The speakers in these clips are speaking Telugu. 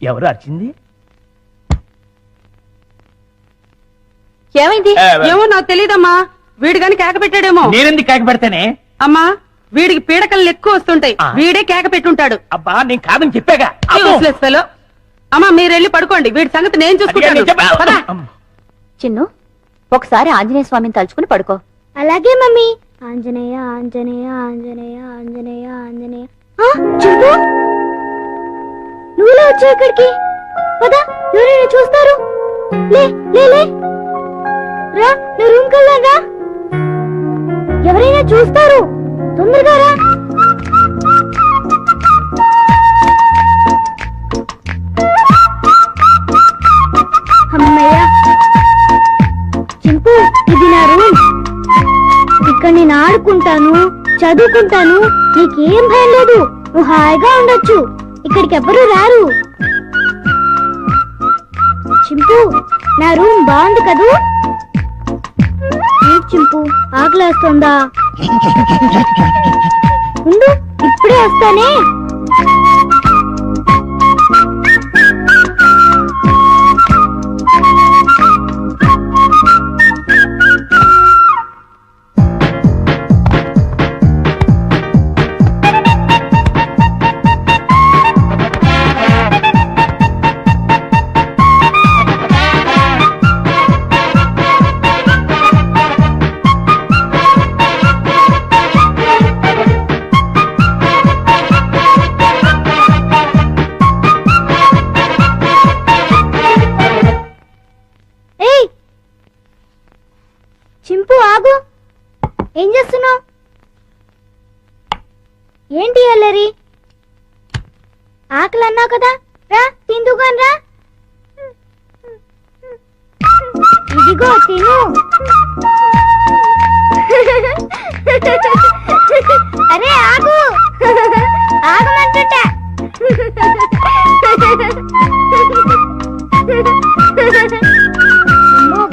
ఎవరు అరిచింది? ఏమైంది? ఏమో నాకు తెలియదమ్మా. వీడు గాని కేక పెట్టాడేమో. నేనెందుకు కేక పెడతానే? అమ్మా, వీడికి పీడకలు ఎక్కువ వస్తుంటాయి. వీడే కేక పెట్టుంటాడు. అబ్బా నేను కాదని చెప్పాగా. అమ్మా మీరు వెళ్ళి పడుకోండి, వీడి సంగతి నేను చూసుకుంటాను. చిన్ను, ఒకసారి ఆంజనేయ స్వామిని తలుచుకుని పడుకో. అలాగే మమ్మీ. ఆంజనేయ ఆంజనేయ ఆంజనేయ ఆంజనేయ ఆంజనేయ. చింటూ, నువ్వులే వచ్చావు ఇక్కడికి. పదా, ఎవరైనా చూస్తారు. లే లే లే రా, నా రూమ్ కెళ్దాం రా. ఎవరైనా చూస్తారు, తొందరగా రా. అమ్మయ్యా. చింపు, ఇది నా రూమ్. ఇక్కడ నేను ఆడుకుంటాను, చదువుకుంటాను. నీకేం భయం లేదు, నువ్వు హాయిగా ఉండొచ్చు. ఇక్కడికి ఎవ్వరూ రారు. చింపు, నా రూమ్ బాగుంది కదూ? చింపు, ఆకలేస్తుందా? ఉండు, ఇప్పుడే వస్తానే. చింపు, ఆగు. ఏం చేస్తున్నావు? ఏంటి అల్లరి? ఆకలి అన్నావు కదా, రా తిందుగాని రా. ఇదిగో తిను. అరే ఆగు, ఆగమంటుంటా.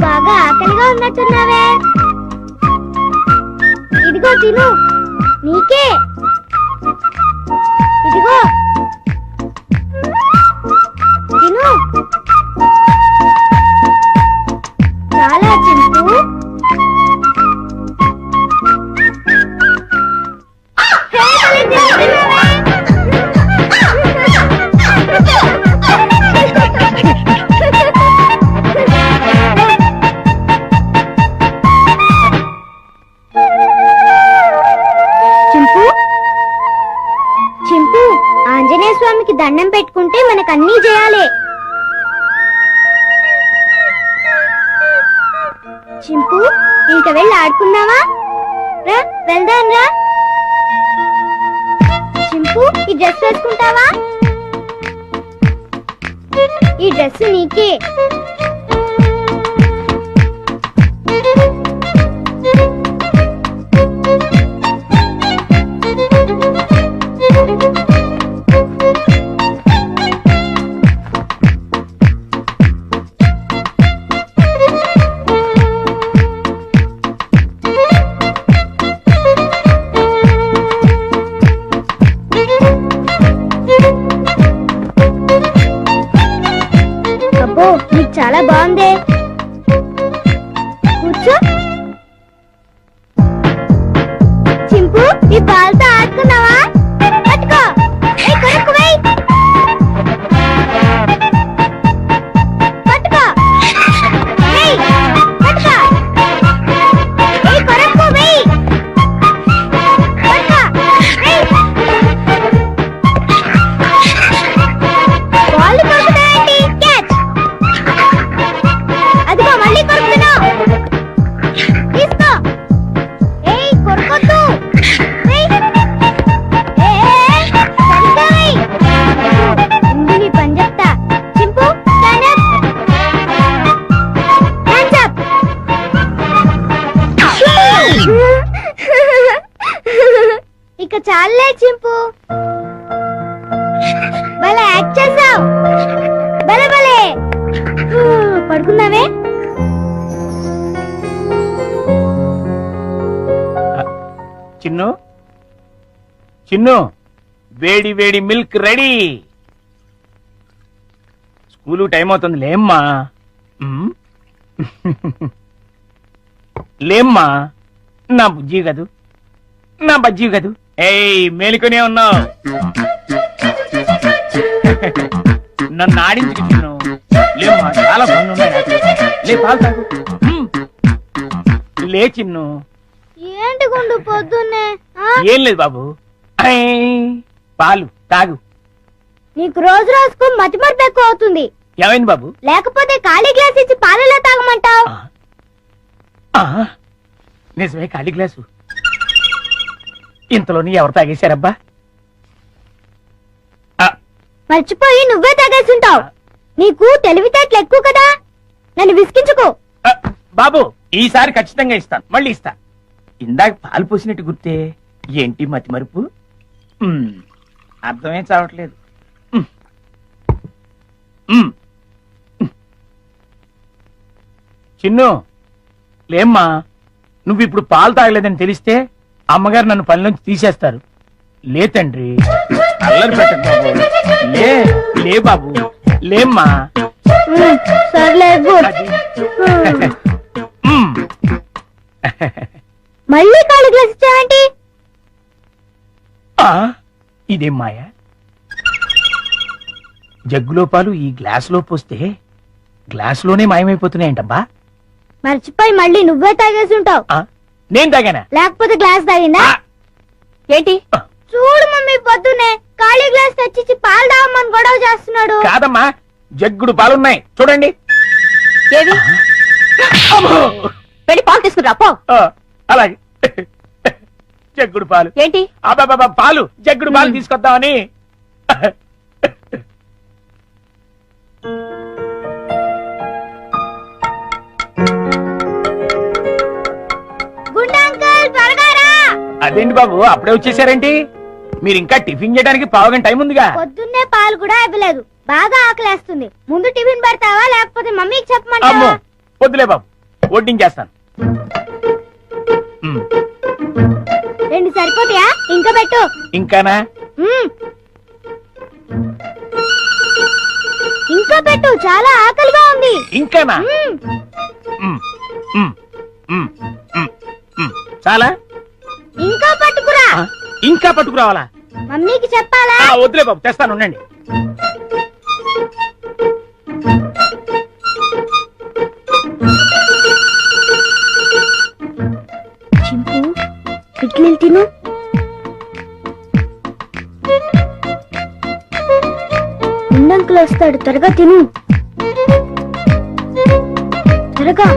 బాగా ఆకలిగా ఉన్నట్టున్నావే. ఇదిగో తిను, నీకే. ఇదిగో తిను. చాలా చింపు. ఆంజనేయ స్వామికి దండం పెట్టుకుంటే మనకు అన్నీ చేయాలి. చింపు, ఇంక వెళ్ళి ఆడుకుందామా? రా వెళ్దాం రా. చింపు, ఈ డ్రెస్ వేసుకుంటావా? ఈ డ్రెస్ నీకే. నీకు చాలా బాగుంది. కూర్చో. చింపు, ఈ బాల్తో ఆడుకున్నావా? పట్టుకో. కొరకు వెయ్. పట్టుకో. వెయ్. పట్టుకో. కొరకు వెయ్. పట్టుకో. వెయ్. బాల్ కొరుకుతాయండి. క్యాచ్. అదిగో మళ్ళీ కొరుకుతున్నావు. తీసుకో. ఏయ్ కొరకొద్దు. నీ పని చెప్తా. చింపు, ఇక చాలే చింపు. భలే యాక్ట్ చేసావు. భలే భలే. పడుకున్నావే? చిన్ను, చిన్ను, వేడి వేడి మిల్క్ రెడీ. స్కూలు టైం అవుతుంది లేమ్మా ఉమ్. లేమ్మా నా బుజ్జి కదూ నా బజ్జీ కదూ ఏయ్ మేలుకొనే ఉన్నావు నన్ను ఆడించుకు చిన్ను లేమ్మా చాలా పనులు ఉన్నాయి నాకు. లే పాలు తాగు ఉమ్. లే చిన్ను ఏంటి గుండు పొద్దున్నే ఆ? ఏం లేదు బాబు ఐ, పాలు తాగు నీకు రోజు రోజుకు మతిమరుపు ఎక్కువ అవుతుంది. ఏమైంది బాబు లేకపోతే ఖాళీ గ్లాస్ ఇచ్చి పాలలో తాగమంటావు. ఆ. ఆ, నిజమే ఖాళీ గ్లాసు ఇంతలోని ఎవరు తాగేశారబ్బా ఆ, మర్చిపోయి నువ్వే తాగేస్తుంటావు. నీకు తెలివితేటలు ఎక్కువ కదా, నన్ను విసిగించుకో. ఆ, బాబు ఈసారి ఖచ్చితంగా ఇస్తాను మళ్ళీ ఇస్తా ఇందాక పాలు పోసినట్టు గుర్తే ఏంటి మతి మరుపు ఉమ్, అర్థమే చావట్లేదు ఉమ్. ఉమ్. చిన్ను లేమ్మా నువ్వు ఇప్పుడు పాలు తాగలేదని తెలిస్తే అమ్మగారు నన్ను పని నుంచి తీసేస్తారు లే తండ్రి అల్లరి పెట్టకు బాబు లే లే బాబు లేమ్మా సర్లే గుడ్. అది. ఉమ్. మళ్ళీ ఖాళీ గ్లాస్ ఇచ్చావేంటి? ఆ, ఇదేం మాయ జగ్గులో పాలు ఈ గ్లాసులో పోస్తే గ్లాసులోనే మాయమైపోతున్నాయంటబ్బా మర్చిపోయి మళ్ళీ నువ్వే తాగేస్తుంటావు. ఆ, నేను తాగానా లేకపోతే గ్లాస్ తాగిందా? ఆ, ఏంటి ఆ, చూడు మమ్మీ పొద్దున్నే ఖాళీ గ్లాస్ తెచ్చిచ్చి పాలు తాగమని గొడవ చేస్తున్నాడు. కాదమ్మా జగ్గుడు పాలున్నాయి చూడండి ఏవి అమ్మో! వెళ్ళి పాలు తీసుకురా పో. ఆ, అలాగే జగ్గుడు పాలు ఏంటి అబ్బాబా పాలు జగ్గుడు పాలు తీసుకొద్దామని గుండా అంకుల్ త్వరగా రా. అదేంటి బాబు అప్పుడే వచ్చేసారేంటి మీరు ఇంకా టిఫిన్ చేయడానికి పావుగంట టైం ఉందిగా పొద్దున్నే పాలు కూడా ఇవ్వలేదు. బాగా ఆకలేస్తుంది. ముందు టిఫిన్ పెడతావా లేకపోతే మమ్మీకి అమ్మో చెప్పమంటావా? వద్దులే బాబు వడ్డించేస్తాను ఉమ్, రెండు సరిపోతాయా? ఇంకా పెట్టు. ఇంకానా మ్మ్. ఇంకా పెట్టు, చాలా ఆకలిగా ఉంది. ఇంకానా మ్మ్. ఉమ్, ఉమ్, ఉమ్, ఉమ్, ఉమ్. చాలా ఇంకా పట్టుకురా. ఆ, ఇంకా పట్టుకురావాలా మమ్మీకి చెప్పాలా? ఆ, వద్దులే బాబు తెస్తాను ఉండండి చింపు ఇడ్లీలు తిను. ఉండంకులు వస్తాడు, త్వరగా తిను. త్వరగా.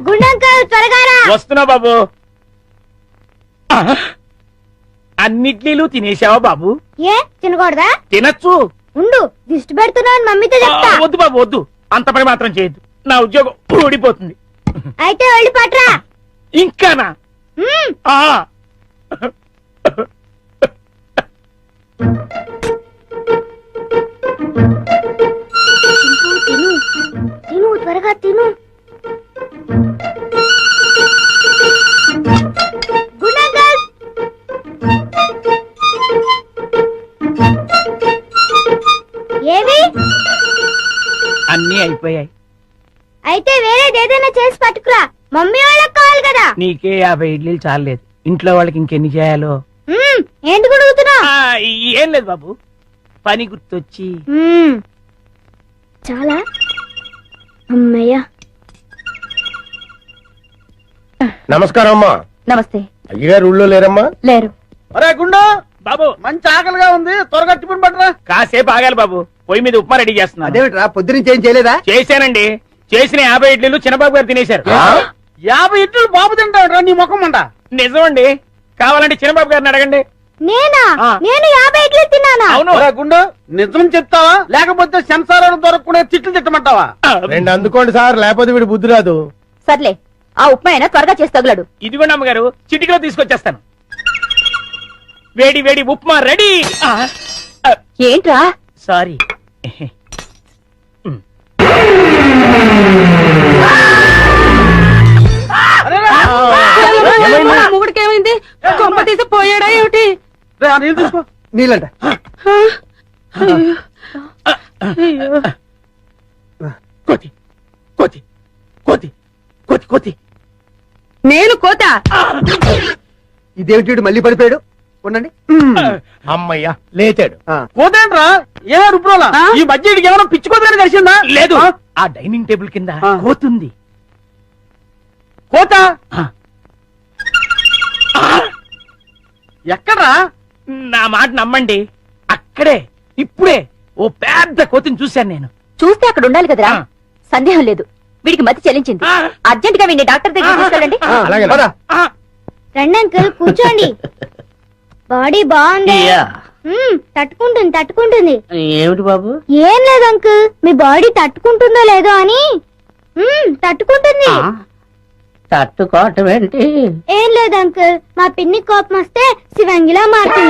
గుండంకల్ త్వరగా రా. వస్తున్నా బాబు ఆ, అన్నిట్లీలు తినేసావా బాబు ఏ తినకూడదా? తినచ్చు ఉండు, దిష్టి పెడుతున్నావు మమ్మీతో ఆ, చెప్తా. వద్దు బాబు వద్దు అంత పని మాత్రం చేయొద్దు నా ఉద్యోగం ఊడిపోతుంది అయితే వెళ్ళి పట్రా. ఇంకానా మ్మ్. ఆ చింపు, తిను తిను, త్వరగా తిను. గుండంకల్ ఏవి? అన్నీ అయిపోయాయి అయితే వేరేదేదైనా చేసి పట్టుకురా, మమ్మీ వాళ్ళకి కావాలి కదా. నీకే 50 ఇడ్లీలు చాలలేదు ఇంట్లో వాళ్ళకి ఇంకెన్ని చేయాలో మ్మ్. ఏంటి గుడుగుతున్నావు? ఆ, ఏం లేదు బాబు పని గుర్తొచ్చి చాలా అమ్మయ్య. నమస్కారం అమ్మా. నమస్తే అయ్యగారు ఊళ్ళో లేరమ్మా? లేరు అరే గుండు, బాబు మంచి ఆకలిగా ఉంది, త్వరగా టిఫిన్ పట్టరా. కాసేపు ఆగాలి బాబు పొయ్యి మీద ఉప్మా రెడీ చేస్తున్నా అదేమిట్రా పొద్దునుంచి ఏం చేయలేదా? చేశానండి చేసిన 50 ఇడ్లీలు చిన్నబాబు గారు తినేశారు 50 ఇడ్లీలు బాబు తింటాడు నీ ముఖం అంట. నిజమండి కావాలంటే చిన్నబాబు గారిని అడగండి నేనా? ఆ. నేను 50 ఇడ్లీ తిన్నానా? అవును ఒరే గుండు, నిజం చెప్తావా లేకపోతే సెన్సార్ దొరకకుండా తిట్లు తిట్టమంటావా? రెండు అందుకోండి సార్, లేకపోతే వీడు బుద్ధి రాదు. సర్లే ఆ ఉప్మా అయినా త్వరగా చేసి తగులాడు. ఇదిగోండి అమ్మగారు చిటికలో తీసుకొచ్చేస్తాను వేడి వేడి ఉప్మా రెడీ ఏంట్రా సారీ అరే రా. ఏమైంది? మొగుడికి ఏమైంది కొంప తీసి పోయాడా ఏమిటి రే, ఆ నీళ్ళు తీసుకో. నీళ్ళంట అయ్యో. కోతి కోతి కోతి కోతి కోతి నేను కోత ఇదేమిటి మళ్ళీ పడిపోయాడు ఉండండి అమ్మయ్యా లేచాడు. పోతేంట్రా ఏ రుబ్రోలా ఆ? ఈ మధ్య వీడికి ఏమైనా పిచ్చుకోదని కలిసిందా లేదు ఆ? ఆ డైనింగ్ టేబుల్ కింద ఆ. కోతుంది. కోత ఆ, ఎక్కడ్రా నా మాట నమ్మండి, అక్కడే ఇప్పుడే ఓ పెద్ద కోతిని చూశాను నేను. చూస్తే అక్కడ ఉండాలి కదరా. ఆ. సందేహం లేదు, వీడికి మతి చెల్లించింది. ఆ. అర్జెంట్ గా వీడిని డాక్టర్ దగ్గర తీసుకెళ్ళండి. అలాగే ఆ, రండి అంకుల్ కూర్చోండి బాడీ బాగుంది తట్టుకుంటుంది ఏమిటి బాబు ఏం లేదు అంకుల్ మీ బాడీ తట్టుకుంటుందో లేదో అని తట్టుకుంటుంది తట్టుకోవటం ఏంటి ఏం లేదు అంకుల్ మా పిన్ని కోపం వస్తే శివంగిలా మారుతుంది